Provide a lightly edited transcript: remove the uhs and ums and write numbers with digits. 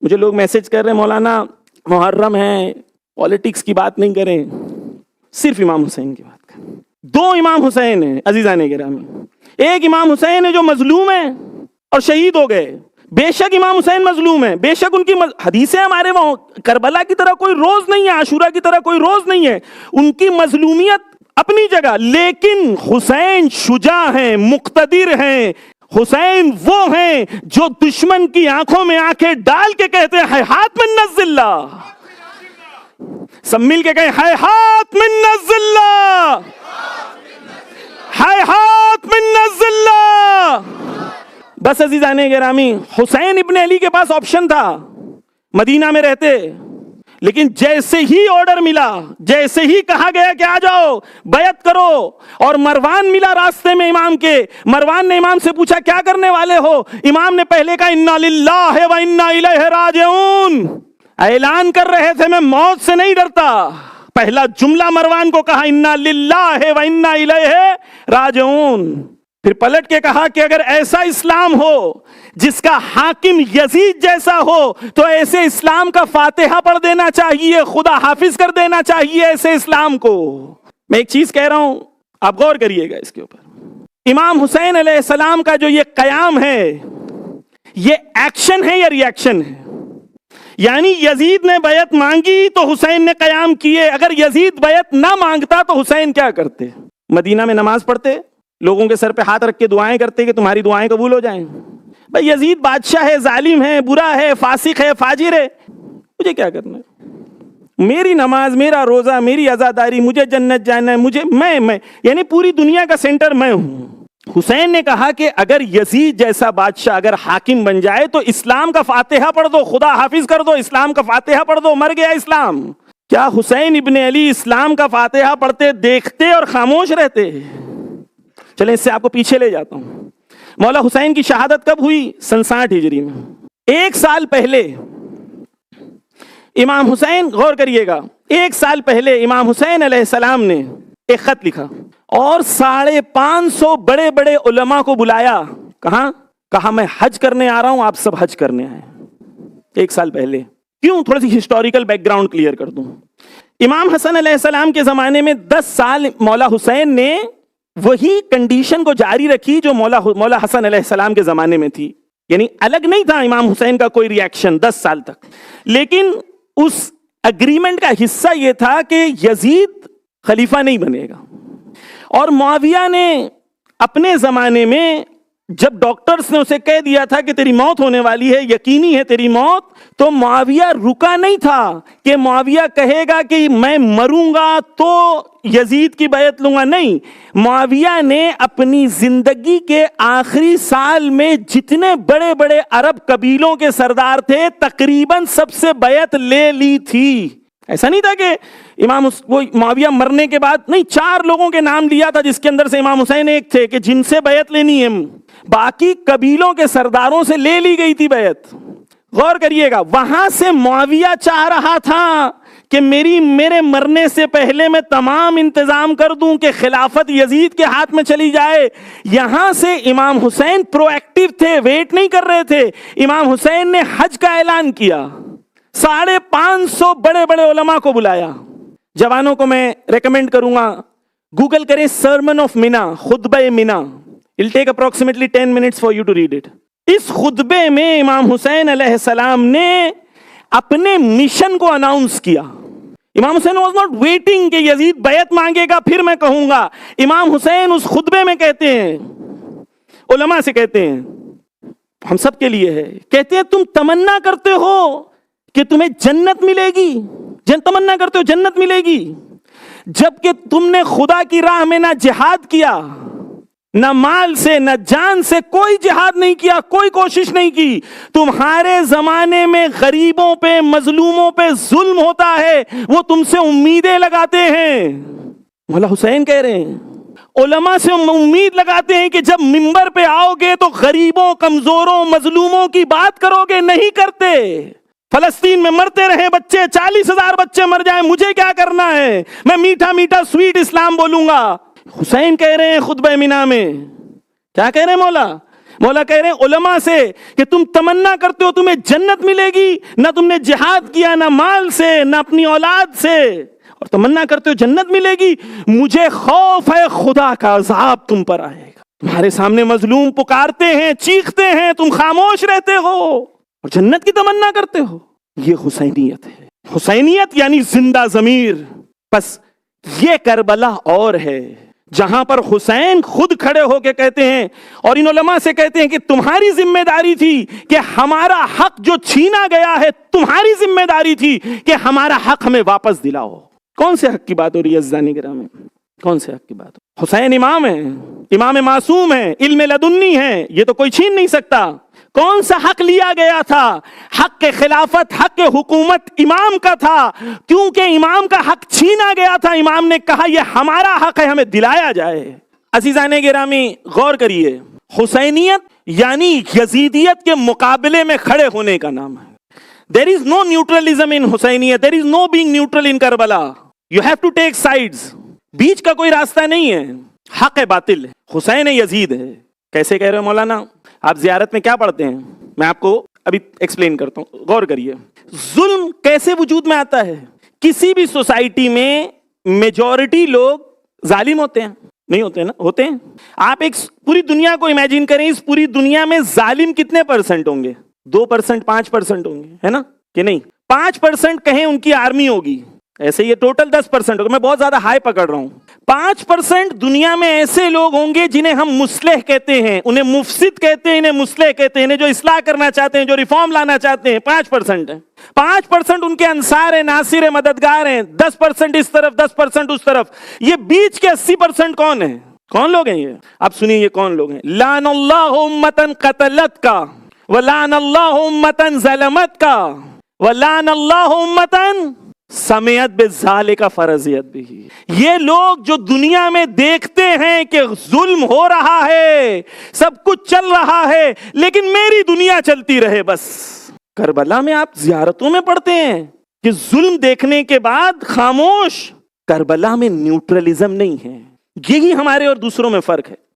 مجھے لوگ میسج کر رہے ہیں مولانا محرم ہے، پالیٹکس کی بات نہیں کریں، صرف امام حسین کی بات کریں. 2 امام حسین ہیں عزیزان گرامی. ایک امام حسین ہے جو مظلوم ہے اور شہید ہو گئے. بے شک امام حسین مظلوم ہے، بے شک ان کی حدیثیں ہمارے وہاں کربلا کی طرح کوئی روز نہیں ہے، عاشورہ کی طرح کوئی روز نہیں ہے، ان کی مظلومیت اپنی جگہ. لیکن حسین شجاع ہیں، مقتدر ہیں. حسین وہ ہیں جو دشمن کی آنکھوں میں آنکھیں ڈال کے کہتے ہیں ہیہات من الذلہ. سب مل کے کہیں ہیہات من الذلہ، ہیہات من الذلہ. بس عزیزان گرامی، حسین ابن علی کے پاس آپشن تھا، مدینہ میں رہتے، لیکن جیسے ہی آرڈر ملا، جیسے ہی کہا گیا کہ آ جاؤ بیعت کرو، اور مروان ملا راستے میں امام کے. مروان نے امام سے پوچھا کیا کرنے والے ہو؟ امام نے پہلے کہا انا للہ و انا الیہ راجعون. اعلان کر رہے تھے میں موت سے نہیں ڈرتا. پہلا جملہ مروان کو کہا انا للہ و انا الیہ راجعون. پھر پلٹ کے کہا کہ اگر ایسا اسلام ہو جس کا حاکم یزید جیسا ہو تو ایسے اسلام کا فاتحہ پڑھ دینا چاہیے، خدا حافظ کر دینا چاہیے ایسے اسلام کو. میں ایک چیز کہہ رہا ہوں، آپ غور کریے گا اس کے اوپر. امام حسین علیہ السلام کا جو یہ قیام ہے، یہ ایکشن ہے یا ری ایکشن ہے؟ یعنی یزید نے بیعت مانگی تو حسین نے قیام کیے. اگر یزید بیعت نہ مانگتا تو حسین کیا کرتے؟ مدینہ میں نماز پڑھتے، لوگوں کے سر پہ ہاتھ رکھ کے دعائیں کرتے کہ تمہاری دعائیں قبول ہو جائیں. بھائی یزید بادشاہ ہے، ظالم ہے، برا ہے، فاسق ہے، فاجر ہے، مجھے کیا کرنا ہے؟ میری نماز، میرا روزہ، میری عزاداری، مجھے جنت جانا ہے، مجھے میں یعنی پوری دنیا کا سینٹر میں ہوں. حسین نے کہا کہ اگر یزید جیسا بادشاہ اگر حاکم بن جائے تو اسلام کا فاتحہ پڑھ دو، خدا حافظ کر دو، اسلام کا فاتحہ پڑھ دو، مر گیا اسلام. کیا حسین ابن علی اسلام کا فاتحہ پڑھتے دیکھتے اور خاموش رہتے؟ چلیں اس سے آپ کو پیچھے لے جاتا ہوں. مولا حسین کی شہادت کب ہوئی؟ 67 ہجری میں. 1 سال پہلے امام حسین، غور کریے گا، 1 سال پہلے امام حسین علیہ السلام نے ایک خط لکھا اور 550 بڑے بڑے علماء کو بلایا. کہاں؟ کہا میں حج کرنے آ رہا ہوں، آپ سب حج کرنے آئے. 1 سال پہلے. کیوں؟ تھوڑا سی ہسٹوریکل بیک گراؤنڈ کلیئر کر دوں. امام حسن علیہ السلام کے زمانے میں 10 سال مولا حسین نے وہی کنڈیشن کو جاری رکھی جو مولا حسن علیہ السلام کے زمانے میں تھی. یعنی الگ نہیں تھا امام حسین کا کوئی ری ایکشن 10 سال تک. لیکن اس اگریمنٹ کا حصہ یہ تھا کہ یزید خلیفہ نہیں بنے گا. اور معاویہ نے اپنے زمانے میں جب ڈاکٹرز نے اسے کہہ دیا تھا کہ تیری موت ہونے والی ہے، یقینی ہے تیری موت، تو معاویہ رکا نہیں تھا کہ معاویہ کہے گا کہ میں مروں گا تو یزید کی بیعت لوں گا. نہیں، معاویہ نے اپنی زندگی کے آخری سال میں جتنے بڑے بڑے عرب قبیلوں کے سردار تھے تقریباً سب سے بیعت لے لی تھی. ایسا نہیں تھا کہ معاویہ مرنے کے بعد، نہیں، 4 لوگوں کے نام لیا تھا جس کے اندر سے امام حسین ایک تھے کہ جن سے بیعت لینی ہے. باقی قبیلوں کے سرداروں سے لے لی گئی تھی بیعت. غور کریے گا، وہاں سے معاویہ چاہ رہا تھا کہ میرے مرنے سے پہلے میں تمام انتظام کر دوں کہ خلافت یزید کے ہاتھ میں چلی جائے. یہاں سے امام حسین پرو ایکٹیو تھے، ویٹ نہیں کر رہے تھے. امام حسین نے حج کا اعلان کیا، 550 بڑے بڑے علماء کو بلایا. جوانوں کو میں ریکمینڈ کروں گا، گوگل کریں سرمن آف مینا، خطبہ مینا. It'll take approximately 10 minutes for you to read it. اس خطبے میں امام حسین علیہ السلام نے اپنے مشن کو اناؤنس کیا. امام حسین was not waiting کہ یزید بیعت مانگے گا پھر میں کہوں گا. امام حسین اس خطبے میں کہتے ہیں، علماء سے کہتے ہیں، ہم سب کے لیے ہے، کہتے ہیں تم تمنا کرتے ہو کہ تمہیں جنت ملے گی، تمنا کرتے ہو جنت ملے گی، جبکہ تم نے خدا کی راہ میں نہ جہاد کیا، نہ مال سے نہ جان سے کوئی جہاد نہیں کیا، کوئی کوشش نہیں کی. تمہارے زمانے میں غریبوں پہ مظلوموں پہ ظلم ہوتا ہے، وہ تم سے امیدیں لگاتے ہیں. مولا حسین کہہ رہے ہیں علماء سے امید لگاتے ہیں کہ جب منبر پہ آؤ گے تو غریبوں، کمزوروں، مظلوموں کی بات کرو گے. نہیں کرتے. فلسطین میں مرتے رہے بچے، 40,000 بچے مر جائیں، مجھے کیا کرنا ہے؟ میں میٹھا میٹھا سویٹ اسلام بولوں گا. حسین کہہ رہے ہیں خطبہ مینا میں، کیا کہہ رہے ہیں مولا؟ مولا کہہ رہے ہیں علماء سے کہ تم تمنا کرتے ہو تمہیں جنت ملے گی، نہ تم نے جہاد کیا، نہ مال سے، نہ اپنی اولاد سے، اور تمنا کرتے ہو جنت ملے گی، مجھے خوف ہے خدا کا عذاب تم پر آئے گا۔ تمہارے سامنے مظلوم پکارتے ہیں، چیختے ہیں، تم خاموش رہتے ہو اور جنت کی تمنا کرتے ہو۔ یہ حسینیت ہے۔ حسینیت یعنی زندہ ضمیر۔ بس یہ کربلا اور ہے جہاں پر حسین خود کھڑے ہو کے کہتے ہیں اور ان علماء سے کہتے ہیں کہ تمہاری ذمہ داری تھی کہ ہمارا حق جو چھینا گیا ہے، تمہاری ذمہ داری تھی کہ ہمارا حق ہمیں واپس دلاؤ۔ کون سے حق کی بات ہو رہی ہے عزیزان گرامی؟ کون سے حق کی بات ہو؟ حسین امام ہے، امام معصوم ہے، علم لدنی ہے، یہ تو کوئی چھین نہیں سکتا۔ کون سا حق لیا گیا تھا؟ حق کے خلافت، حق کے حکومت امام کا تھا، کیونکہ امام کا حق چھینا گیا تھا۔ امام نے کہا یہ ہمارا حق ہے، ہمیں دلایا جائے۔ عزیزان گرامی غور کریے، حسینیت یعنی یزیدیت کے مقابلے میں کھڑے ہونے کا نام ہے۔ There is no neutralism in حسینیت، there is no being neutral in Karbala. You have to take sides۔ بیچ کا کوئی راستہ نہیں ہے، حق ہے باطل ہے، حسین یزید ہے۔ کیسے کہہ رہے ہو مولانا؟ آپ زیارت میں کیا پڑھتے ہیں؟ میں آپ کو ابھی ایکسپلین کرتا ہوں، غور کریے۔ ظلم کیسے وجود میں آتا ہے؟ کسی بھی سوسائٹی میں میجورٹی لوگ ظالم ہوتے ہیں، نہیں ہوتے نا؟ ہوتے ہیں۔ آپ ایک پوری دنیا کو امیجن کریں، اس پوری دنیا میں ظالم کتنے پرسنٹ ہوں گے؟ 2%، 5% ہوں گے، ہے نا کہ نہیں؟ 5% کہیں ان کی آرمی ہوگی، ایسے یہ ٹوٹل 10% ہوگا۔ میں بہت زیادہ ہائی پکڑ رہا ہوں۔ 5% دنیا میں ایسے لوگ ہوں گے جنہیں ہم مصلح کہتے ہیں، انہیں مفسد کہتے ہیں، انہیں مصلح کہتے ہیں، انہیں جو اصلاح کرنا چاہتے ہیں، جو ریفارم لانا چاہتے ہیں۔ 5% ہیں۔ 5% ان کے انصار ہیں، ناصر ہیں، مددگار ہیں۔ 10% اس طرف، 10% اس طرف۔ یہ بیچ کے 80% کون ہیں؟ کون لوگ ہیں یہ؟ آپ سنیے یہ کون لوگ ہیں؟ لعن اللہ امتن قتلت کا، ولعن اللہ امتن ظلمت کا، ولعن اللہ امتن سمیت بذالک فرضیت بھی۔ یہ لوگ جو دنیا میں دیکھتے ہیں کہ ظلم ہو رہا ہے، سب کچھ چل رہا ہے، لیکن میری دنیا چلتی رہے بس۔ کربلا میں آپ زیارتوں میں پڑھتے ہیں کہ ظلم دیکھنے کے بعد خاموش۔ کربلا میں نیوٹرلزم نہیں ہے۔ یہی ہمارے اور دوسروں میں فرق ہے۔